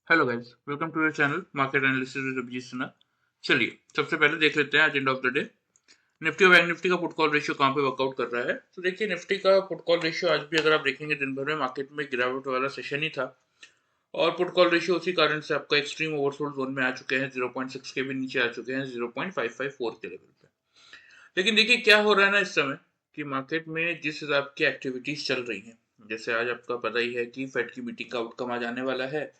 Hello guys, welcome to your channel market analysis with Abhijeet Sinha. चलिए सबसे पहले देख लेते हैं आज end of the day Nifty और बैंक निफ्टी का पुट कॉल रेशियो कहाँ पे वर्कआउट कर रहा है। तो देखिए निफ्टी का पुट कॉल रेशियो आज भी अगर आप देखेंगे दिन भर में मार्केट में गिरावट वाला सेशन ही था और पुट कॉल रेशियो उसी कारण से आपका एक्सट्रीम ओवरसोल्ड जोन में आ चुके हैं, 0.6 के भी नीचे आ चुके हैं 0.554 के लेवल पे। लेकिन देखिए क्या हो रहा है ना इस समय कि मार्केट में जिस हिसाब की एक्टिविटीज चल रही हैं, जैसे आज आपका पता ही है कि फेड की मीटिंग का आउटकम आ जाने वाला है,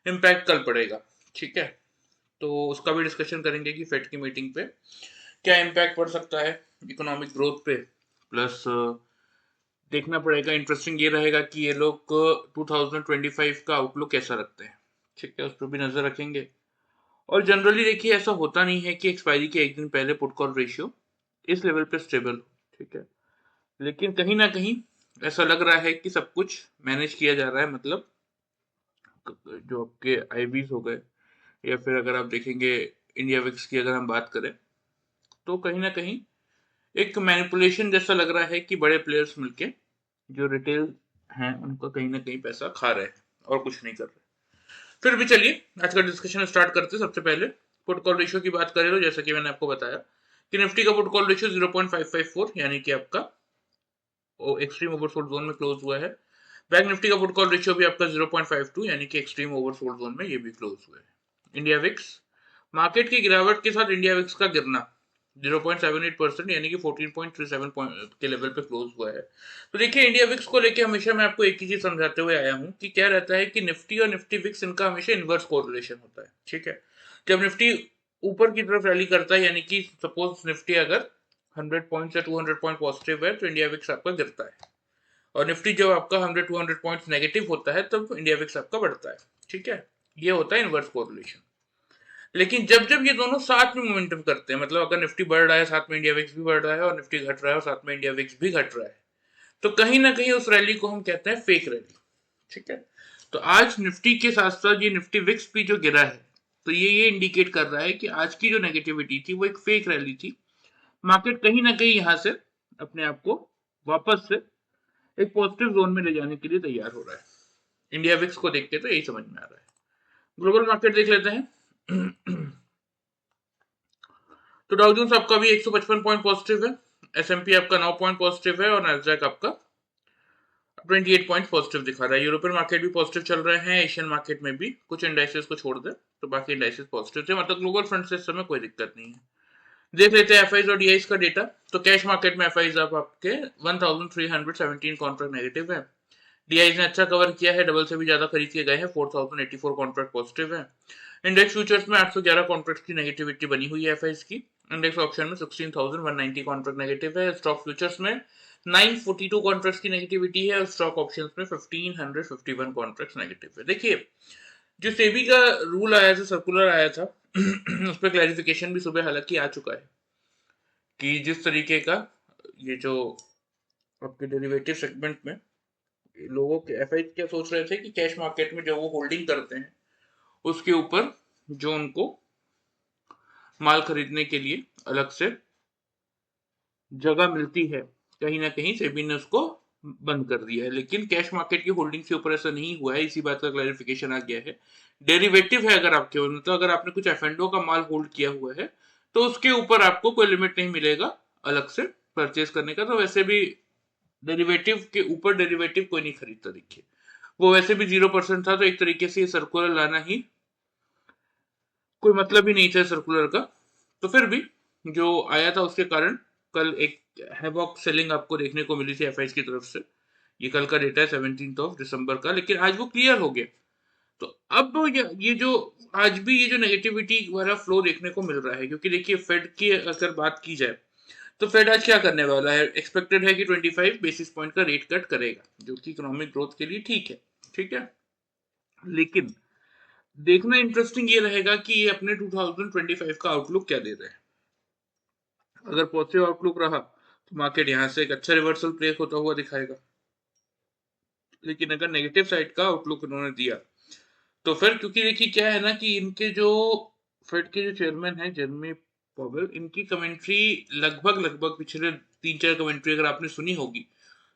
इम्पैक्ट कल पड़ेगा। ठीक है, तो उसका भी डिस्कशन करेंगे कि फेड की मीटिंग पे क्या इम्पैक्ट पड़ सकता है इकोनॉमिक ग्रोथ पे। प्लस देखना पड़ेगा, इंटरेस्टिंग ये रहेगा कि ये लोग 2025 का आउटलुक कैसा रखते हैं। ठीक है, उस पर भी नजर रखेंगे। और जनरली देखिए ऐसा होता नहीं है कि एक्सपायरी के एक दिन पहले पुट कॉल रेशियो इस लेवल पे स्टेबल हो। ठीक है, लेकिन कहीं ना कहीं ऐसा लग रहा है कि सब कुछ मैनेज किया जा रहा है। मतलब जो आपके आईबीज हो गए या फिर अगर आप देखेंगे इंडिया विक्स की अगर हम बात करें तो कहीं ना कहीं एक मैनिपुलेशन जैसा लग रहा है कि बड़े प्लेयर्स मिलके जो रिटेल हैं उनका कहीं ना कहीं पैसा खा रहे हैं और कुछ नहीं कर रहे। फिर भी चलिए आज का डिस्कशन स्टार्ट करते हैं। सबसे पहले पुट कॉल रेशियो की बात करें तो जैसा कि मैंने आपको बताया कि निफ्टी का पुट कॉल रेशियो 0.554 यानी कि आपका एक्सट्रीम ओवरसोल्ड जोन में क्लोज हुआ है। बैंक निफ्टी का पुट कॉल रेशियो भी आपका 0.52 यानी कि एक्सट्रीम ओवरसोल्ड जोन में ये भी क्लोज हुआ है। इंडिया विक्स मार्केट की गिरावट के साथ इंडिया विक्स का गिरना 0.78% यानी कि 14.37 के लेवल पे क्लोज हुआ है। तो देखिए इंडिया विक्स को लेके हमेशा मैं आपको एक ही चीज समझाते हुए आया हूँ कि क्या रहता है कि निफ्टी और निफ्टी विक्स इनका हमेशा इनवर्स कोरिलेशन होता है। ठीक है, जब निफ्टी ऊपर की तरफ रैली करता है यानी कि सपोज निफ्टी अगर 100 पॉइंट या 200 पॉइंट पॉजिटिव है तो इंडिया विक्स आपका गिरता है। और निफ्टी जब आपका 100-200 पॉइंट्स नेगेटिव होता है तब इंडिया विक्स आपका बढ़ता है। ठीक है, ये होता है इनवर्स कोरिलेशन। लेकिन जब जब ये दोनों साथ में मोमेंटम करते हैं, मतलब अगर निफ्टी बढ़ रहा है साथ में इंडिया विक्स भी बढ़ रहा है और निफ्टी घट रहा है और साथ में इंडिया विक्स भी घट रहा है, तो कहीं ना कहीं उस रैली को हम कहते हैं फेक रैली। ठीक है, तो आज निफ्टी के साथ साथ ये निफ्टी विक्स भी जो गिरा है, तो ये इंडिकेट कर रहा है कि आज की जो नेगेटिविटी थी वो एक फेक रैली थी। मार्केट कहीं ना कहीं यहाँ से अपने आप को वापस से एक पॉजिटिव जोन में ले जाने के लिए तैयार हो रहा है। इंडिया विक्स को देख के तो यही समझ में आ रहा है। ग्लोबल मार्केट देख लेते हैं। तो डाउ जोन्स आपका भी 155 पॉइंट पॉजिटिव है, एसएमपी आपका 9 पॉइंट पॉजिटिव है और नैस्डैक आपका 28 पॉइंट पॉजिटिव दिखा रहा है। यूरोपियन मार्केट भी पॉजिटिव चल रहे हैं, एशियन मार्केट में भी कुछ इंडाइसेस को छोड़ दे तो बाकी इंडाइसेस पॉजिटिव थे। मतलब ग्लोबल फ्रंट से इस समय कोई दिक्कत नहीं है। देख लेते हैं एफआईज और डीआईज का डेटा। तो कैश मार्केट में एफआईज आप आपके 1317 कॉन्ट्रैक्ट नेगेटिव है। डीआईज ने अच्छा कवर किया है, डबल से भी ज्यादा खरीद के गए हैं, 4084 कॉन्ट्रैक्ट पॉजिटिव है। इंडेक्स फ्यूचर्स में 811 कॉन्ट्रैक्ट की नेगेटिविटी बनी हुई है एफआईज की। इंडेक्स ऑप्शन में 16190 कॉन्ट्रैक्ट नेगेटिव है। स्टॉक फ्यूचर्स में 942 कॉन्ट्रैक्ट्स की नेगेटिविटी है और स्टॉक ऑप्शंस में 1551 कॉन्ट्रैक्ट्स नेगेटिव है। देखिए जो सेबी का रूल आया था, सर्कुलर आया था, उस पर क्लैरिफिकेशन भी सुबह हालांकि आ चुका है कि जिस तरीके का ये जो आपके डेरिवेटिव सेगमेंट में लोगों के एफआई क्या सोच रहे थे कि कैश मार्केट में जो वो होल्डिंग करते हैं उसके ऊपर जो उनको माल खरीदने के लिए अलग से जगह मिलती है, कहीं ना कहीं सेबी ने उसको बंद कर दिया है। लेकिन कैश मार्केट की होल्डिंग के ऊपर ऐसा नहीं हुआ है, इसी बात का क्लैरिफिकेशन आ गया है। डेरिवेटिव है अगर आपके, मतलब अगर आपने कुछ एफएनडो का माल होल्ड किया हुआ है तो उसके ऊपर आपको कोई लिमिट नहीं मिलेगा अलग से परचेज करने का। तो वैसे भी डेरिवेटिव के ऊपर डेरिवेटिव कोई नहीं खरीदता। देखिए वो वैसे भी 0% था, तो एक तरीके से ये सर्कुलर लाना ही कोई मतलब ही नहीं था सर्कुलर का। तो फिर भी जो आया था उसके कारण कल एक हैवॉक सेलिंग आपको देखने को मिली थी एफआईज की तरफ से। ये कल का डेटा है 17 दिसंबर का, लेकिन आज वो क्लियर हो गया। तो अब ये जो आज भी ये जो नेगेटिविटी वाला फ्लो देखने को मिल रहा है, क्योंकि देखिए फेड की अगर बात की जाए तो फेड आज क्या करने वाला है, एक्सपेक्टेड है कि 25 बेसिस पॉइंट का रेट कट करेगा जो कि इकोनॉमिक ग्रोथ के लिए ठीक है। ठीक है, लेकिन देखना इंटरेस्टिंग ये रहेगा कि ये अपने 2025 का आउटलुक क्या दे रहे हैं। अगर पॉजिटिव आउटलुक रहा तो मार्केट यहां से एक अच्छा रिवर्सल प्लेस होता हुआ दिखाएगा। लेकिन अगर नेगेटिव साइड का आउटलुक उन्होंने दिया तो फिर, क्योंकि देखिए क्या है ना कि इनके जो फेड के जो चेयरमैन है जेरमी पॉवेल, इनकी कमेंट्री लगभग लगभग पिछले 3-4 कमेंट्री अगर आपने सुनी होगी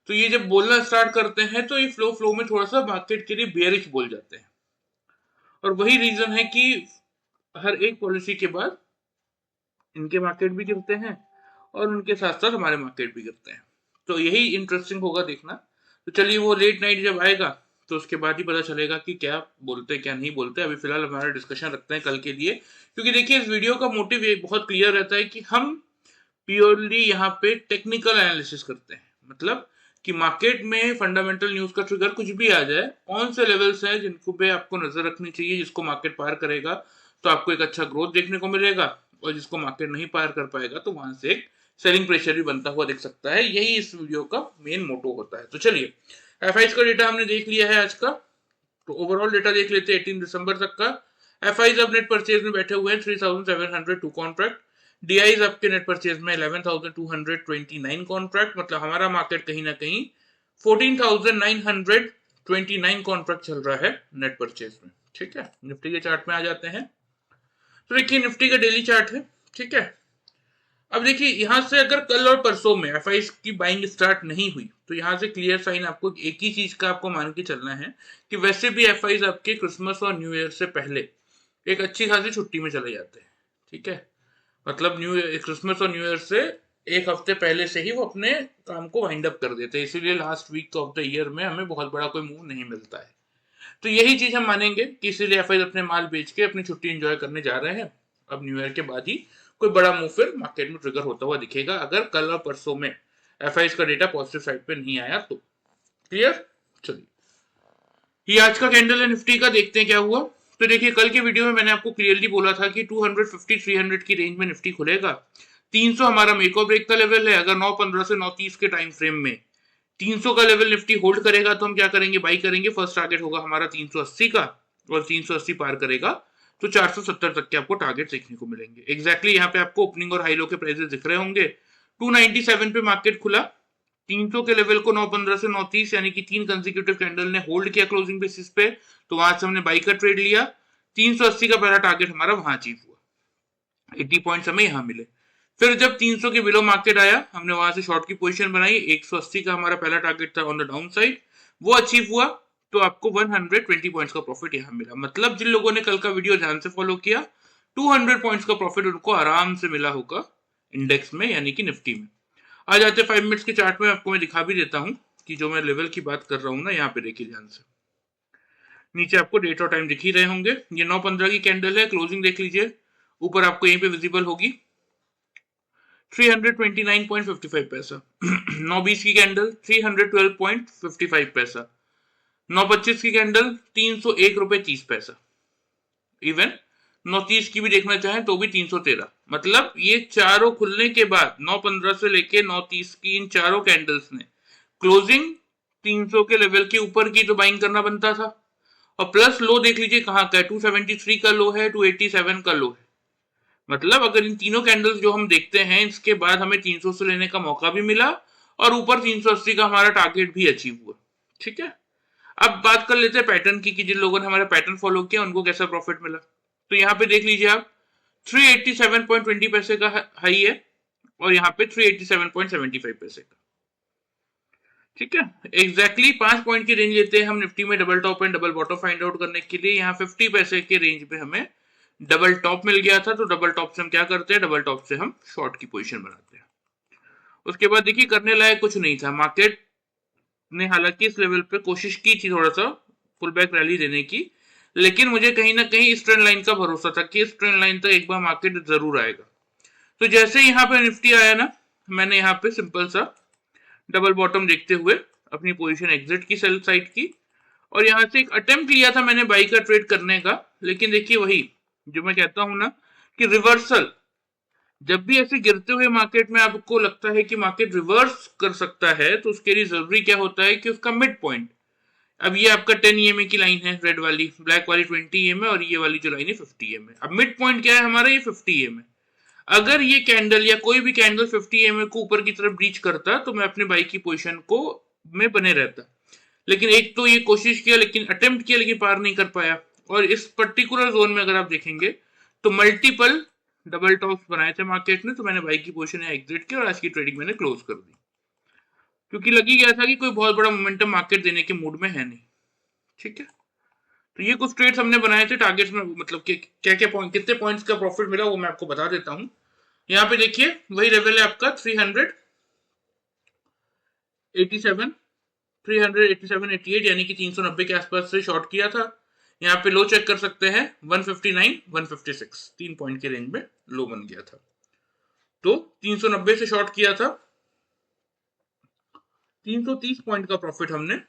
तो ये जब बोलना स्टार्ट करते हैं तो ये फ्लो फ्लो में थोड़ा सा मार्केट के लिए बेयरिश बोल जाते हैं। और वही रीजन है कि हर एक पॉलिसी के बाद इनके मार्केट भी गिरते हैं और उनके साथ साथ हमारे मार्केट भी गिरते हैं। तो यही इंटरेस्टिंग होगा देखना। तो चलिए वो लेट नाइट जब आएगा तो उसके बाद ही पता चलेगा कि क्या बोलते क्या नहीं बोलते। अभी फिलहाल हमारा डिस्कशन रखते हैं कल के लिए, क्योंकि देखिए इस वीडियो का मोटिव ये बहुत क्लियर रहता है कि हम प्योरली यहाँ पे टेक्निकल एनालिसिस करते हैं। मतलब कि मार्केट में फंडामेंटल न्यूज का ट्रिगर कुछ भी आ जाए, कौन से लेवल्स हैं जिनको पे आपको नजर रखनी चाहिए, जिसको मार्केट पार करेगा तो आपको एक अच्छा ग्रोथ देखने को मिलेगा, और जिसको मार्केट नहीं पार कर पाएगा तो वहां से एक सेलिंग प्रेशर भी बनता हुआ दिख सकता है। यही इस वीडियो का मेन मोटो होता है। तो चलिए एफआईज का डेटा हमने देख लिया है आज का, तो ओवरऑल डेटा देख लेते हैं 18 दिसंबर तक का। एफआईज अब नेट परचेज में बैठे हुए हैं 3702 कॉन्ट्रैक्ट। डीआईज आपके नेट परचेज में 11,229 कॉन्ट्रैक्ट, मतलब हमारा मार्केट कहीं ना कहीं 14,929 कॉन्ट्रैक्ट चल रहा है नेट परचेज में। ठीक है, निफ्टी के चार्ट में आ जाते हैं। तो देखिए निफ्टी का डेली चार्ट है। ठीक है, अब देखिए यहां से अगर कल और परसों में एफआईज की बाइंग स्टार्ट नहीं हुई तो यहां से क्लियर साइन आपको एक ही चीज का आपको मान के चलना है कि वैसे भी एफआईज आपके क्रिसमस और न्यू ईयर से पहले एक अच्छी खासी छुट्टी में चले जाते हैं। ठीक है, मतलब क्रिसमस और न्यू ईयर से एक हफ्ते पहले से ही वो अपने काम को वाइंड अप कर देते हैं, इसीलिए last week of the year में हमें बहुत बड़ा कोई मूव नहीं मिलता है। तो यही चीज हम मानेंगे कि इसीलिए एफआईज अपने माल बेच के अपनी छुट्टी एंजॉय करने जा रहे हैं। अब न्यू ईयर के बाद ही कोई बड़ा मूव फिर मार्केट में ट्रिगर होता हुआ दिखेगा, अगर कल और परसों में एफआईज का डेटा पॉजिटिव साइड पे नहीं आया तो। क्लियर? चलिए ये आज का कैंडल है निफ्टी का, देखते हैं क्या हुआ। तो देखिए कल के वीडियो में मैंने आपको क्लियरली बोला था कि 250 300 की रेंज में निफ्टी खुलेगा। 300 हमारा मेक और ब्रेक का लेवल है। अगर 9:15 से 9:30 के टाइम फ्रेम में 300 का लेवल निफ्टी होल्ड करेगा तो हम क्या करेंगे, बाई करेंगे। फर्स्ट टारगेट होगा हमारा 380 का, और 380 पार करेगा तो 470 तक के आपको टारगेट देखने को मिलेंगे। एग्जैक्टली यहाँ पे आपको ओपनिंग और हाई लो के प्राइसेस दिख रहे होंगे। 297 पे मार्केट खुला, 300 के लेवल को 9:15 से 9:30 यानी कि 3 कंसेक्यूटिव कैंडल ने होल्ड किया क्लोजिंग बेसिस पे, तो वहां से हमने बाई का ट्रेड लिया। 380 का पहला टारगेट हमारा वहां अचीव हुआ, 80 पॉइंट्स हमें यहां मिले। फिर जब 300 के बिलो मार्केट आया, हमने वहां से शॉर्ट की पोजीशन बनाई। 180 का हमारा पहला टारगेट था ऑन द डाउन साइड, वो अचीव हुआ, तो आपको 120 पॉइंट्स का प्रॉफिट यहां मिला। मतलब जिन लोगों ने कल का वीडियो ध्यान से फॉलो किया, 200 पॉइंट्स का प्रॉफिट उनको आराम से मिला होगा इंडेक्स में, यानी कि निफ्टी में। आ जाते 5 मिनट्स के चार्ट में, आपको मैं दिखा भी देता हूं कि जो मैं लेवल की बात कर रहा हूं ना, यहाँ पे देखिए ध्यान से, नीचे आपको डेट और टाइम दिख ही रहे होंगे। ये 9:15 की कैंडल है, क्लोजिंग देख लीजिए, ऊपर आपको यहीं पे विजिबल होगी 329.55 पैसा। 9:20 की कैंडल 312.55 पैसा। 9:25 की कैंडल 301 रुपए 30 पैसा। इवन 9:30 की भी देखना चाहें तो भी 313। मतलब ये चारों खुलने के बाद 9:15 से लेके 9:30 की इन चारों कैंडल्स ने क्लोजिंग 300 के लेवल के ऊपर की तो बाइंग करना बनता था। और प्लस लो देख लीजिए कहाँ का है, 273 का लो है, 287 का लो है। मतलब अगर इन तीनों कैंडल्स जो हम देखते हैं, इसके बाद हमें 300 से लेने का मौका भी मिला और ऊपर 380 का हमारा टारगेट भी अचीव हुआ। ठीक है, अब बात कर लेते हैं पैटर्न की, कि जिन लोगों ने हमारा पैटर्न फॉलो किया उनको कैसा प्रॉफिट मिला। तो यहाँ पे देख लीजिए आप, 387.20 पैसे का हाई है और यहाँ पे 387.75 पैसे का। ठीक है, एग्जैक्टली 5 पॉइंट की रेंज लेते हैं हम निफ्टी में double top and double bottom find out करने के लिए। यहाँ 50 पैसे के रेंज पे हमें डबल टॉप मिल गया था, तो डबल टॉप से हम क्या करते हैं, डबल टॉप से हम शॉर्ट की पोजीशन बनाते हैं। उसके बाद देखिए करने लायक कुछ नहीं था। मार्केट ने हालांकि इस लेवल पे कोशिश की थी थोड़ा सा पुल बैक रैली देने की, लेकिन मुझे कहीं ना कहीं इस ट्रेंड लाइन का भरोसा था कि इस ट्रेंड लाइन तक एक बार मार्केट जरूर आएगा। तो जैसे यहाँ पे निफ्टी आया ना, मैंने यहाँ पे सिंपल सा डबल बॉटम देखते हुए अपनी पोजीशन एग्जिट की सेल साइड की, और यहाँ से एक अटेम्प्ट लिया था मैंने बाई का ट्रेड करने का। लेकिन देखिए वही जो मैं कहता हूं ना कि रिवर्सल, जब भी ऐसे गिरते हुए मार्केट में आपको लगता है कि मार्केट रिवर्स कर सकता है, तो उसके लिए जरूरी क्या होता है कि उसका मिड पॉइंट, अब ये आपका 10 EMA की लाइन है, रेड वाली, ब्लैक वाली 20 EMA और ये वाली जो लाइन है 50 EMA। अब मिड पॉइंट क्या है हमारा, ये 50 EMA। अगर ये कैंडल या कोई भी कैंडल 50 EMA को ऊपर की तरफ ब्रीच करता तो मैं अपने बाई की पोजीशन को में बने रहता। लेकिन एक तो ये कोशिश किया, लेकिन अटेम्प्ट किया, लेकिन पार नहीं कर पाया। और इस पर्टिकुलर जोन में अगर आप देखेंगे तो मल्टीपल डबल टॉप्स बनाए थे मार्केट ने, तो मैंने बाई की पोजीशन एग्जिट की और आज की ट्रेडिंग मैंने क्लोज कर दी, क्योंकि लगी गया था कि कोई बहुत बड़ा मोमेंटम मार्केट देने के मूड में है नहीं। ठीक है, तो ये कुछ ट्रेड्स हमने बनाए थे टारगेट्स में, मतलब कि क्या क्या पॉइंट, कितने पॉइंट्स का प्रॉफिट मिला वो मैं आपको बता देता हूँ। यहाँ पे देखिए वही लेवल है आपका 387, 387.88, यानी कि 390 के आसपास से शॉर्ट किया था। यहाँ पे लो चेक कर सकते हैं 159, 156, 3 पॉइंट के रेंज में लो बन गया था। तो 390 से शॉर्ट किया था, 330 पॉइंट का प्रॉफिट हमने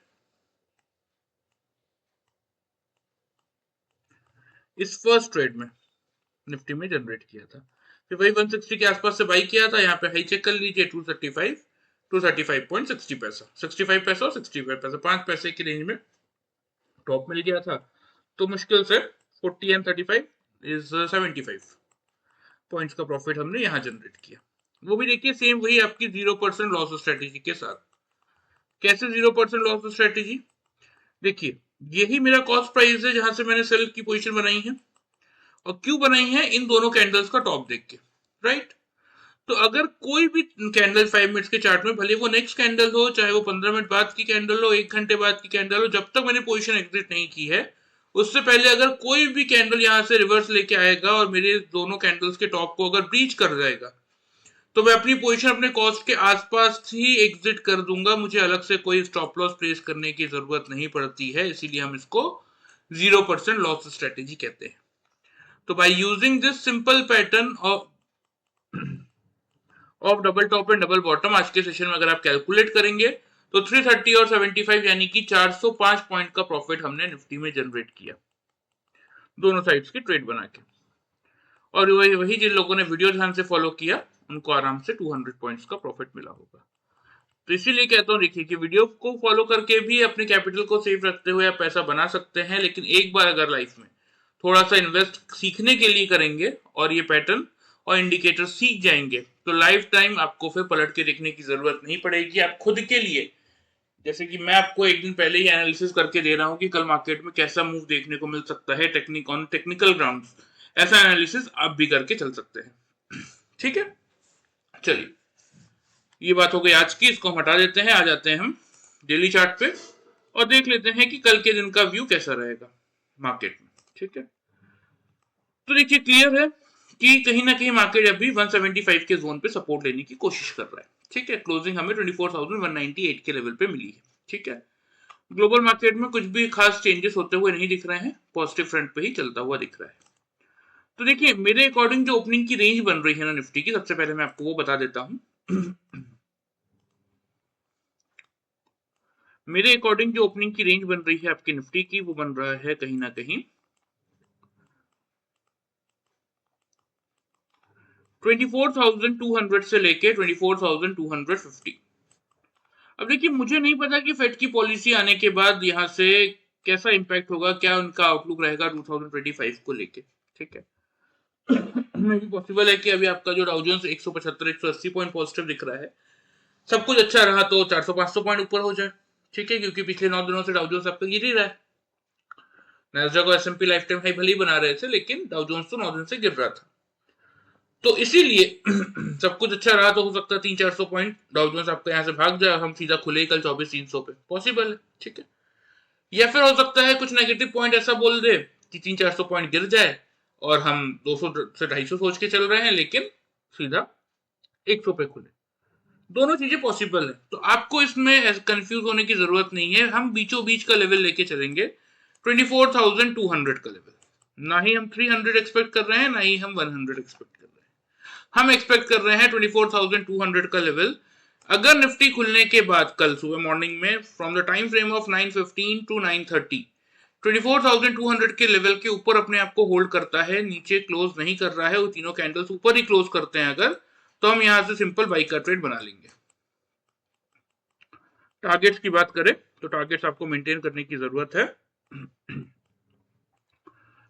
इस फर्स्ट ट्रेड में निफ्टी में जनरेट किया था। फिर वही 160 के आसपास से बाई किया था। यहाँ पे हाई चेक कर लीजिए 235, 235.60 पैसा, 65 पैसा और 65 पैसा, 5 पैसे की रेंज में टॉप मिल गया था। तो मुश्किल से 40 एंड 35 इज 75 पॉइंट्स का प्रॉफिट हमने यहाँ जनरेट किया। वो भी देखिए सेम वही आपकी 0% लॉस स्ट्रेटेजी के साथ। कैसे 0% लॉस स्ट्रेटेजी? देखिए यही मेरा कॉस्ट प्राइस है जहां से मैंने सेल की पोजीशन बनाई है, और क्यों बनाई है? इन दोनों कैंडल्स का टॉप देख के, राइट। तो अगर कोई भी कैंडल 5 मिनट्स के चार्ट में, भले वो नेक्स्ट कैंडल हो, चाहे वो 15 मिनट बाद की कैंडल हो, 1 घंटे बाद की कैंडल हो, जब तक मैंने पोजीशन एग्जिट नहीं की है उससे पहले अगर कोई भी कैंडल यहां से रिवर्स लेके आएगा और मेरे दोनों कैंडल्स के टॉप को अगर ब्रीच कर जाएगा तो मैं अपनी पोजीशन अपने कॉस्ट के आसपास ही एग्जिट कर दूंगा। मुझे अलग से कोई स्टॉप लॉस प्लेस करने की जरूरत नहीं पड़ती है, इसीलिए हम इसको 0% लॉस स्ट्रेटेजी कहते हैं। तो by using this simple pattern of double top and double bottom, आज के सेशन में अगर आप कैलकुलेट करेंगे तो 330 और 75 यानी कि 405 पॉइंट का प्रॉफिट हमने निफ्टी में जनरेट किया, दोनों साइड्स की ट्रेड बना के। और वही जिन लोगों ने वीडियो ध्यान से फॉलो किया उनको आराम से 200 पॉइंट्स का प्रॉफिट मिला होगा। तो इसीलिए कहता हूँ देखिए कि वीडियो को फॉलो करके भी अपने कैपिटल को सेफ रखते हुए आप पैसा बना सकते हैं, लेकिन एक बार अगर लाइफ में थोड़ा सा इन्वेस्ट सीखने के लिए करेंगे और ये पैटर्न और इंडिकेटर सीख जाएंगे तो लाइफ टाइम आपको फिर पलट के देखने की जरूरत नहीं पड़ेगी। आप खुद के लिए, जैसे कि मैं आपको एक दिन पहले ही एनालिसिस करके दे रहा हूं कि कल मार्केट में कैसा मूव देखने को मिल सकता है टेक्निकल ग्राउंड्स, ऐसा एनालिसिस आप भी करके चल सकते हैं। ठीक है, चलिए ये बात हो गई आज की, इसको हम हटा देते हैं। आ जाते हैं हम डेली चार्ट पे और देख लेते हैं कि कल के दिन का व्यू कैसा रहेगा मार्केट में। ठीक है, तो देखिए क्लियर है कि कहीं ना कहीं मार्केट अभी 175 के जोन पे सपोर्ट लेने की कोशिश कर रहा है। ठीक है, क्लोजिंग हमें 24,198 के लेवल पे मिली है। ठीक है, ग्लोबल मार्केट में कुछ भी खास चेंजेस होते हुए नहीं दिख रहे हैं, पॉजिटिव फ्रंट पे ही चलता हुआ दिख रहा है। तो देखिए मेरे अकॉर्डिंग जो ओपनिंग की रेंज बन रही है ना निफ्टी की, सबसे पहले मैं आपको वो बता देता हूं। मेरे अकॉर्डिंग जो ओपनिंग की रेंज बन रही है आपकी निफ्टी की, वो बन रहा है कहीं ना कहीं 24,200 से लेके 24,250। अब देखिए मुझे नहीं पता कि फेड की पॉलिसी आने के बाद यहाँ से कैसा इंपैक्ट होगा, क्या उनका आउटलुक रहेगा 2025 को लेके। ठीक है, मे भी पॉसिबल है कि अभी आपका जो डाउ जोन्स 175 180 पॉइंट पॉजिटिव दिख रहा है, सब कुछ अच्छा रहा तो 400-500 पॉइंट ऊपर हो जाए। ठीक है, क्योंकि पिछले 9 दिनों से डाउ जोन्स आपका गिर ही रहा है। नैस्डैक और एसएमपी लाइफ टाइम हाई भले ही बना रहे थे, लेकिन डाउ जोन्स तो 9 दिन से गिर रहा था। तो इसीलिए सब कुछ अच्छा रहा तो हो सकता है 300-400 पॉइंट डाउ जोन्स आपका यहाँ से भाग जाए, हम सीधा खुले कल 24,300 पे, पॉसिबल है। ठीक है, या फिर हो सकता है कुछ नेगेटिव पॉइंट ऐसा बोल दे कि 300-400 पॉइंट गिर जाए और हम 200 से 250 सोच के चल रहे हैं, लेकिन सीधा 100 पे खुले। दोनों चीजें पॉसिबल है, तो आपको इसमें कंफ्यूज होने की जरूरत नहीं है। हम बीचों बीच का लेवल लेके चलेंगे, 24,200 का लेवल। ना ही हम 300 एक्सपेक्ट कर रहे हैं, ना ही हम 100 एक्सपेक्ट कर रहे हैं। हम एक्सपेक्ट कर रहे हैं 24,200 का लेवल। अगर निफ्टी खुलने के बाद कल सुबह मॉर्निंग में from the time frame of 9:15 to 9:30 24,200 के लेवल के ऊपर अपने आप को होल्ड करता है, नीचे क्लोज नहीं कर रहा है, वो तीनों कैंडल्स ऊपर ही क्लोज करते हैं अगर, तो हम यहां से सिंपल बाई का ट्रेड बना लेंगे। टारगेट्स की बात करें तो टारगेट्स आपको मेंटेन करने की जरूरत है।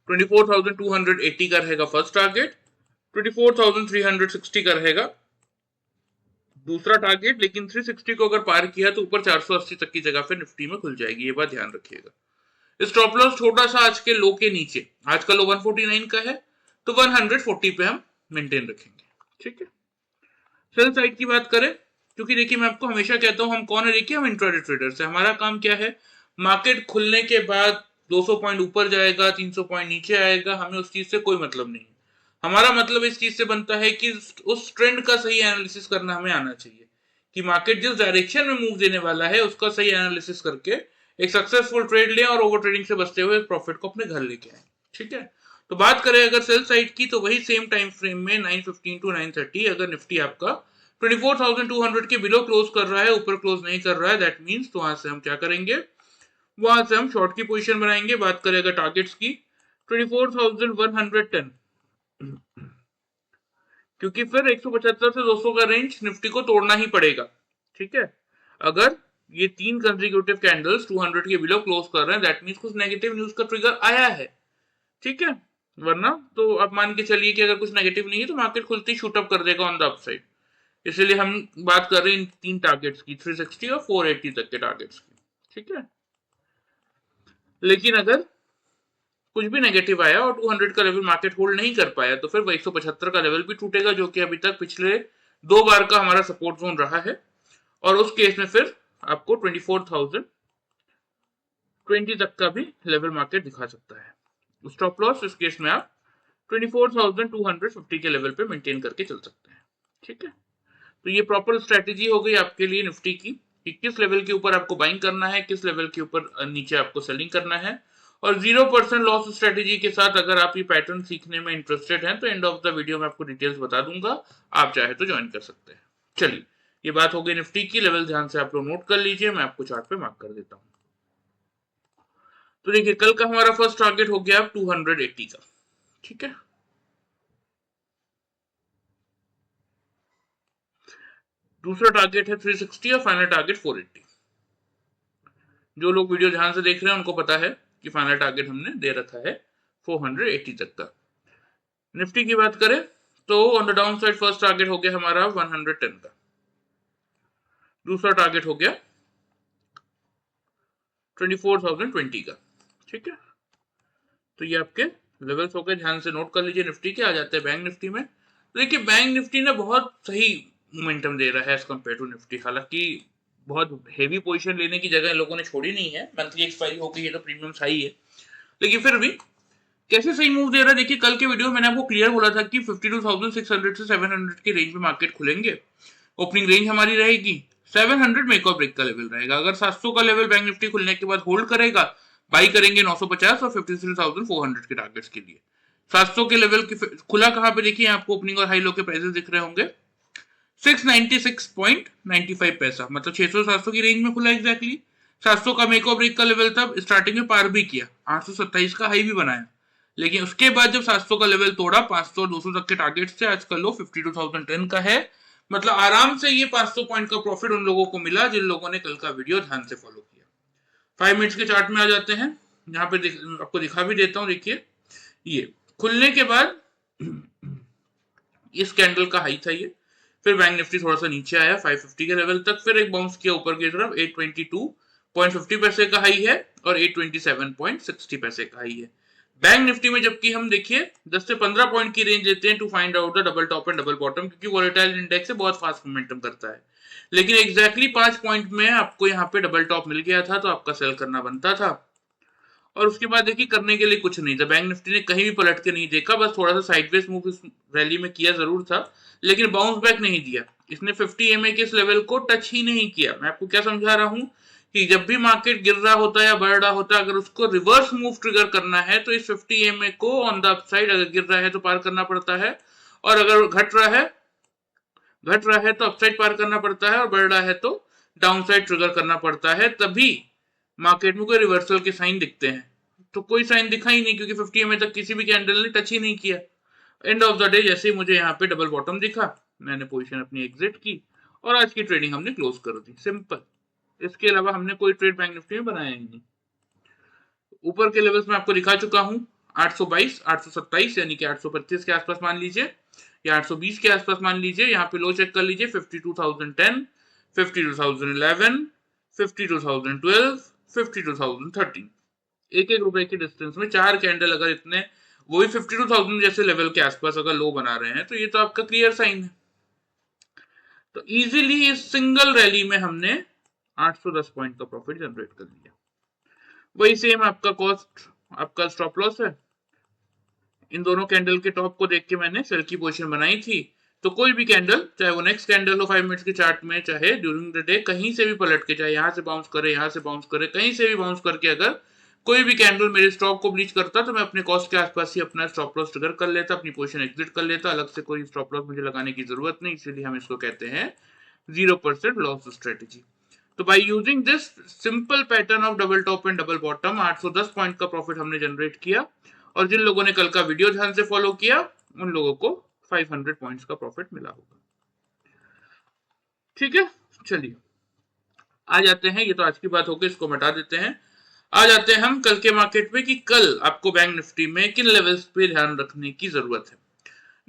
24,280 का रहेगा फर्स्ट टारगेट, 24,360 का रहेगा दूसरा टारगेट, लेकिन 360 को अगर पार किया तो ऊपर 480 तक की जगह पे निफ्टी में खुल जाएगी, ये बात ध्यान रखिएगा। स्टॉप लॉस छोटा सा आज के लो के नीचे, आज का लो 149 का है तो 140 पे हम मेंटेन रखेंगे। ठीक है, सेल साइड की बात करें, क्योंकि देखिए मैं आपको हमेशा कहता हूं हम कौन है, देखिए हम इंट्राडे ट्रेडर्स हैं। हमारा काम क्या है, मार्केट खुलने के बाद 200 पॉइंट ऊपर जाएगा, 300 पॉइंट नीचे आएगा, हमें उस चीज से कोई मतलब नहीं है। हमारा मतलब इस चीज से बनता है कि उस ट्रेंड का सही एनालिसिस करना हमें आना चाहिए, कि मार्केट जिस डायरेक्शन में मूव देने वाला है उसका सही एनालिसिस करके एक सक्सेसफुल ट्रेड लें और ओवर ट्रेडिंग से बचते हुए प्रॉफिट को अपने घर लेके आए। ठीक है, तो बात करें अगर सेल साइड की, तो वही सेम टाइम फ्रेम में 9:15 टू 9:30 अगर निफ्टी आपका 24,200 के बिलो क्लोज कर रहा है, ऊपर क्लोज नहीं कर रहा है, दैट मींस तो वहां से हम क्या करेंगे, वहां से हम शॉर्ट की पोजीशन बनाएंगे। बात करें अगर टारगेट्स की, 24,110, क्योंकि फिर 175 से 200 का रेंज निफ्टी को तोड़ना ही पड़ेगा। ठीक है, अगर ये 3 कंसेक्यूटिव कैंडल्स 200 के बिलो क्लोज कर रहे हैं, दैट मींस कुछ नेगेटिव न्यूज का ट्रिगर आया है। ठीक है, वरना तो आप मान के चलिए कि अगर कुछ नेगेटिव नहीं है तो मार्केट खुलते ही शूट अप कर देगा ऑन द अपसाइड। इसलिए हम बात कर रहे हैं इन 3 टारगेट्स की, 360 और 480 तक के टारगेट्स की। ठीक है, लेकिन अगर कुछ भी नेगेटिव आया और 200 का लेवल मार्केट होल्ड नहीं कर पाया, तो फिर 175 का लेवल भी टूटेगा, जो कि अभी तक पिछले 2 बार का हमारा सपोर्ट जोन रहा है। और उस केस में फिर आपको 24,020 तक का भी लेवल मार्केट दिखा सकता है। स्टॉप लॉस इस केस में आप 24,250 के लेवल पे मेंटेन करके चल सकते हैं। ठीक है, तो ये प्रॉपर स्ट्रेटेजी हो गई आपके लिए निफ्टी की, कि किस लेवल के ऊपर आपको बाइंग करना है, किस लेवल के ऊपर नीचे आपको सेलिंग करना है। और 0% लॉस स्ट्रेटेजी के साथ अगर आप ये पैटर्न सीखने में इंटरेस्टेड हैं, तो एंड ऑफ द वीडियो में आपको डिटेल्स बता दूंगा, आप चाहे तो ज्वाइन कर सकते हैं। चलिए, ये बात हो गई निफ्टी की। लेवल ध्यान से आप लोग नोट कर लीजिए, मैं आपको चार्ट पे मार्क कर देता हूँ। तो देखिए, कल का हमारा फर्स्ट टारगेट हो गया 280 का। ठीक है, दूसरा टारगेट है 360 और फाइनल टारगेट 480। जो लोग वीडियो ध्यान से देख रहे हैं उनको पता है कि फाइनल टारगेट हमने दे रखा है 480 तक का। निफ्टी की बात करें तो on the down side first target हो गया हमारा 110 का, दूसरा टारगेट हो गया 24,020 का। ठीक है, तो ये आपके लेवल्स हो गए, ध्यान से नोट कर लीजिए। निफ्टी के आ जाते हैं बैंक निफ्टी में। तो देखिए, बैंक निफ्टी ने बहुत सही मोमेंटम दे रहा है एज कम्पेयर टू निफ्टी। हालांकि बहुत हेवी पोजीशन लेने की जगह लोगों ने छोड़ी नहीं है, मंथली एक्सपायरी हो गई है तो प्रीमियम हाई है, लेकिन फिर भी कैसे सही मूव दे रहा है। देखिए, कल के वीडियो में मैंने आपको क्लियर बोला था कि 52,600 से 700 के रेंज में मार्केट खुलेंगे। ओपनिंग रेंज हमारी रहेगी 700, मेक और ब्रेक का लेवल रहेगा। अगर 700 का लेवल बैंक निफ्टी खुलने के बाद होल्ड करेगा, बाई करेंगे 950 और 53,400 के टारगेट्स के लिए। 700 के लेवल की खुला कहां पे, देखिए आपको ओपनिंग और हाई लो के प्राइसेस दिख रहे होंगे, 696.95 पैसा, मतलब 600-700 की रेंज में खुला एग्जैक्टली। 700 का मेक और ब्रेक का लेवल था, स्टार्टिंग में पार भी किया, 827 का हाई भी बनाया, लेकिन उसके बाद जब 700 का लेवल तोड़ा, 500 और 200 तक के टारगेट से आज का लो 52,010 का है। मतलब आराम से ये 500 पॉइंट का प्रॉफिट उन लोगों को मिला जिन लोगों ने कल का वीडियो ध्यान से फॉलो किया। 5 मिनट्स के चार्ट में आ जाते हैं, यहाँ पे आपको दिखा भी देता हूँ। देखिए, ये खुलने के बाद इस कैंडल का हाई था ये, फिर बैंक निफ्टी थोड़ा सा नीचे आया 550 के लेवल तक, फिर एक बाउंस किया ऊपर की तरफ, 822.50 पैसे का हाई है और 827.60 पैसे का हाई है बैंक निफ्टी में। जबकि हम देखिए 10 से 15 पॉइंट की रेंज लेते हैं to find out the double top and double bottom, क्योंकि वोलेटाइल इंडेक्स से बहुत फास्ट मोमेंटम करता है। लेकिन एग्जैक्टली 5 पॉइंट में आपको यहाँ पे डबल टॉप मिल गया था, तो आपका सेल करना बनता था। और उसके बाद देखिए, करने के लिए कुछ नहीं था, बैंक निफ्टी ने कहीं भी पलट के नहीं देखा, बस थोड़ा सा साइडवेज मूव इस रैली में किया जरूर था, लेकिन बाउंस बैक नहीं दिया। इसने 50 EMA के इस लेवल को टच ही नहीं किया। मैं आपको क्या समझा रहा हूं कि जब भी मार्केट गिर रहा होता है या बढ़ रहा होता है, अगर उसको रिवर्स मूव ट्रिगर करना है तो इस 50 EMA को ऑन द अपसाइड, अगर गिर रहा है तो पार करना पड़ता है, और अगर घट रहा है तो अपसाइड पार करना पड़ता है, और बढ़ रहा है तो डाउन साइड ट्रिगर करना पड़ता है, तभी मार्केट में कोई रिवर्सल के साइन दिखते हैं। तो कोई साइन दिखा ही नहीं, क्योंकि 50 EMA तक किसी भी कैंडल ने टच ही नहीं किया। एंड ऑफ द डे जैसे ही मुझे यहाँ पे डबल बॉटम दिखा, मैंने पोजीशन अपनी एग्जिट की और आज की ट्रेडिंग हमने क्लोज कर दी, सिंपल। इसके अलावा हमने कोई ट्रेड बैंक निफ्टी में बनाया ही नहीं। ऊपर के लेवल्स में आपको दिखा चुका हूं, 822, 827 यानी कि 825 के आसपास मान लीजिए, या 820 के आसपास मान लीजिए। यहाँ पे लो चेक कर लीजिए, 52,010, 52,011, 52,012, 52,013। एक एक रुपए की डिस्टेंस में 4 कैंडल अगर इतने, वो भी 52,000 जैसे लेवल के आसपास अगर लो बना रहे हैं, तो ये तो आपका क्लियर साइन है। तो इजीली इस सिंगल रैली में हमने 810 पॉइंट का प्रॉफिट जनरेट कर लिया। वही सेम आपका कॉस्ट, आपका स्टॉप लॉस है। इन दोनों कैंडल के टॉप को देख के मैंने सेल की पोजीशन बनाई थी। तो कोई भी कैंडल, चाहे वो नेक्स्ट कैंडल हो 5 मिनट्स के चार्ट में, चाहे ड्यूरिंग द डे कहीं से भी पलट के, चाहे यहाँ से बाउंस करे, यहाँ से बाउंस करे, कहीं से भी बाउंस करके अगर कोई भी कैंडल मेरे स्टॉप को ब्रीच करता तो मैं अपने कॉस्ट के आसपास ही अपना स्टॉप लॉस ट्रिगर कर लेता, अपनी पोजीशन एग्जिट कर लेता। अलग से कोई स्टॉप लॉस मुझे लगाने की जरूरत नहीं, इसीलिए हम इसको कहते हैं 0% लॉस स्ट्रेटेजी। तो by using this simple pattern of double top and double bottom 810 point का प्रॉफिट हमने जनरेट किया। और जिन लोगों ने कल का वीडियो ध्यान से फॉलो किया उन लोगों को 500 पॉइंट्स का प्रॉफिट मिला होगा। ठीक है, चलिए आ जाते हैं, ये तो आज की बात होगी, इसको मिटा देते हैं। आ जाते हैं हम कल के मार्केट में कि कल आपको बैंक निफ्टी में किन लेवल्स पे ध्यान रखने की जरूरत है।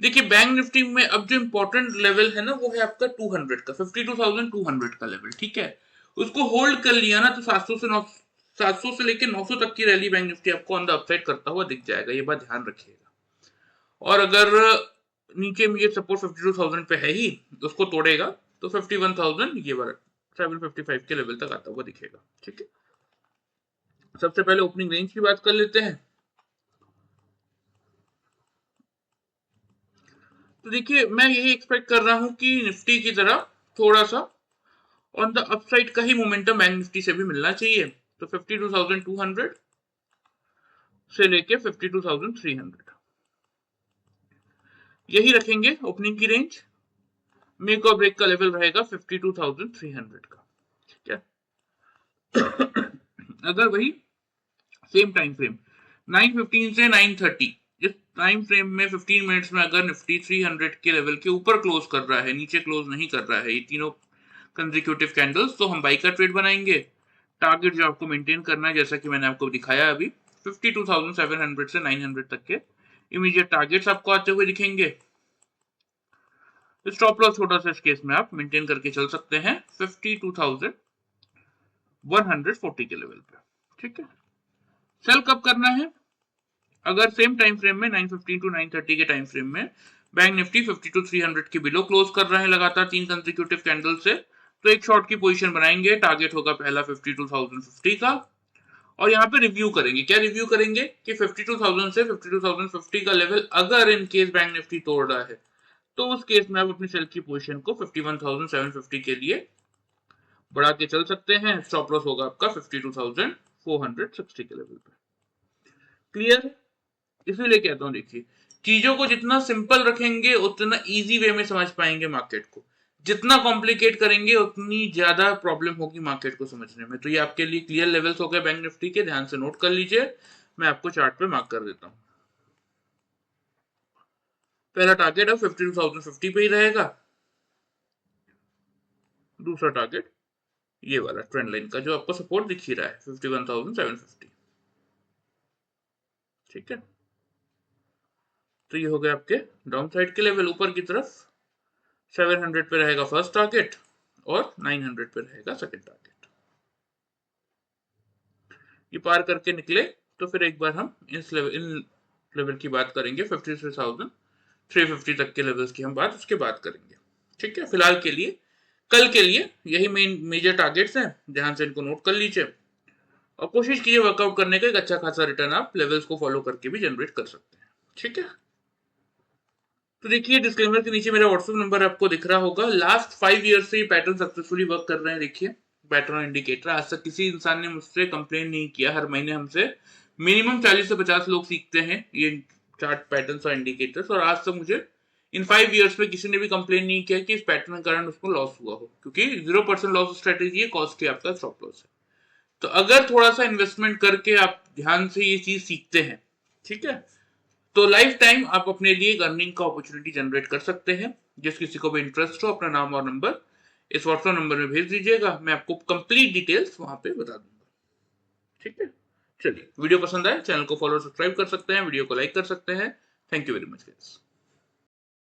देखिए बैंक निफ्टी में अब जो इंपॉर्टेंट लेवल है ना वो है आपका 200 का, 52,200 का लेवल। ठीक है, उसको होल्ड कर लिया ना तो 700 से लेकर 900 तक की रैली बैंक निफ्टी आपको ऑन द अपसाइड करता हुआ दिख जाएगा, ये बात ध्यान रखिएगा। और अगर नीचे में ये सपोर्ट 52,000 पे है ही, उसको तोड़ेगा तो 51,000 ये वाला 755 के लेवल तक आता हुआ दिखेगा। ठीक है, सबसे पहले ओपनिंग रेंज की बात कर लेते हैं। तो देखिए मैं यही एक्सपेक्ट कर रहा हूं कि निफ्टी की तरह थोड़ा सा ऑन द अपसाइड का ही मोमेंटम बैंक निफ्टी से भी मिलना चाहिए। तो 52,200 से लेके 52,300 यही रखेंगे ओपनिंग की रेंज। मेक और ब्रेक का लेवल रहेगा 52,300 का। ठीक है, अगर वही सेम टाइम फ्रेम 9:15 से 9:30, इस टाइम फ्रेम में 15 मिनट्स में अगर निफ्टी 300 के लेवल के ऊपर क्लोज कर रहा है, नीचे क्लोज नहीं कर रहा है, ये तीनों कंसेक्यूटिव कैंडल्स, तो हम बाई का ट्रेड बनाएंगे। टारगेट जो आपको मेंटेन करना है जैसा कि मैंने आपको दिखाया अभी 52,700 से 900 तक के इमीडिएट टारगेट्स आपको आते हुए दिखेंगे। स्टॉप लॉस छोटा सा इस केस में आप मेंटेन करके चल सकते हैं 52,140 के लेवल पे। ठीक है, सेल कब करना है? अगर सेम टाइम फ्रेम में 9:15 टू 9:30 के टाइम फ्रेम में बैंक निफ्टी 52,300 के बिलो क्लोज कर रहे हैं लगातार 3 कंसेक्यूटिव कैंडल से, तो एक शॉर्ट की पोजीशन बनाएंगे। टारगेट होगा पहला 52,050 का, और यहाँ पे रिव्यू करेंगे। क्या रिव्यू करेंगे कि 52,000 से 52,050 का लेवल अगर इन केस बैंक निफ्टी तोड़ रहा है तो उस केस में आप अपनी सेल की पोजीशन को 51,750 के लिए बढ़ा के चल सकते हैं। स्टॉप लॉस होगा आपका 52,460 के लेवल पे। क्लियर? इसीलिए कहता हूं देखिए, चीजों को जितना सिंपल रखेंगे उतना इजी वे में समझ पाएंगे मार्केट को, जितना कॉम्प्लिकेट करेंगे उतनी ज्यादा प्रॉब्लम होगी मार्केट को समझने में। तो ये आपके लिए क्लियर लेवल्स हो गए बैंक निफ्टी के, ध्यान से नोट कर लीजिए। मैं आपको चार्ट पे मार्क कर देता हूं। पहला टारगेट अब 52,050 पे ही रहेगा। दूसरा टारगेट ये वाला ट्रेंड लाइन का जो आपको सपोर्ट दिख ही रहा है 51,750। ठीक है, तो ये हो गए आपके डाउन साइड के लेवल। ऊपर की तरफ 700 पे रहेगा फर्स्ट टारगेट और 900 पे रहेगा सेकंड टारगेट। ये पार करके निकले तो फिर एक बार हम इन लेवल की बात करेंगे 53,350 तक के लेवल्स की हम बात उसके बाद करेंगे। ठीक है, फिलहाल के लिए कल के लिए यही मेजर टारगेट्स हैं, ध्यान से इनको नोट कर लीजिए और कोशिश कीजिए वर्कआउट करने का। एक अच्छा खासा रिटर्न आप लेवल्स को फॉलो करके भी जनरेट कर सकते हैं। ठीक है, तो देखिए डिस्क्लेमर के नीचे मेरा व्हाट्सएप नंबर आपको दिख रहा होगा। लास्ट 5 ईयर से ये पैटर्न सक्सेसफुली वर्क कर रहे हैं। देखिए पैटर्न इंडिकेटर, आज तक किसी इंसान ने मुझसे कंप्लेन नहीं किया। हर महीने हमसे मिनिमम 40 से 50 लोग सीखते हैं ये चार्ट पैटर्न्स और इंडिकेटर्स, और आज तक मुझे इन 5 ईयर्स में किसी ने भी कंप्लेन नहीं किया कि इस पैटर्न के कारण उसको लॉस हुआ हो, क्योंकि 0% लॉस स्ट्रेटेजी है, कॉस्ट ही आपका स्टॉप लॉस है। तो अगर थोड़ा सा इन्वेस्टमेंट करके आप ध्यान से ये चीज सीखते हैं, ठीक है, तो लाइफ टाइम आप अपने लिए एक अर्निंग का अपॉर्चुनिटी जनरेट कर सकते हैं। जिस किसी को भी इंटरेस्ट हो अपना नाम और नंबर इस व्हाट्सएप नंबर में भेज दीजिएगा, मैं आपको कंप्लीट डिटेल्स वहां पे बता दूंगा। ठीक है, चलिए वीडियो पसंद आए चैनल को फॉलो सब्सक्राइब कर सकते हैं, वीडियो को लाइक कर सकते हैं। Thank you very much guys.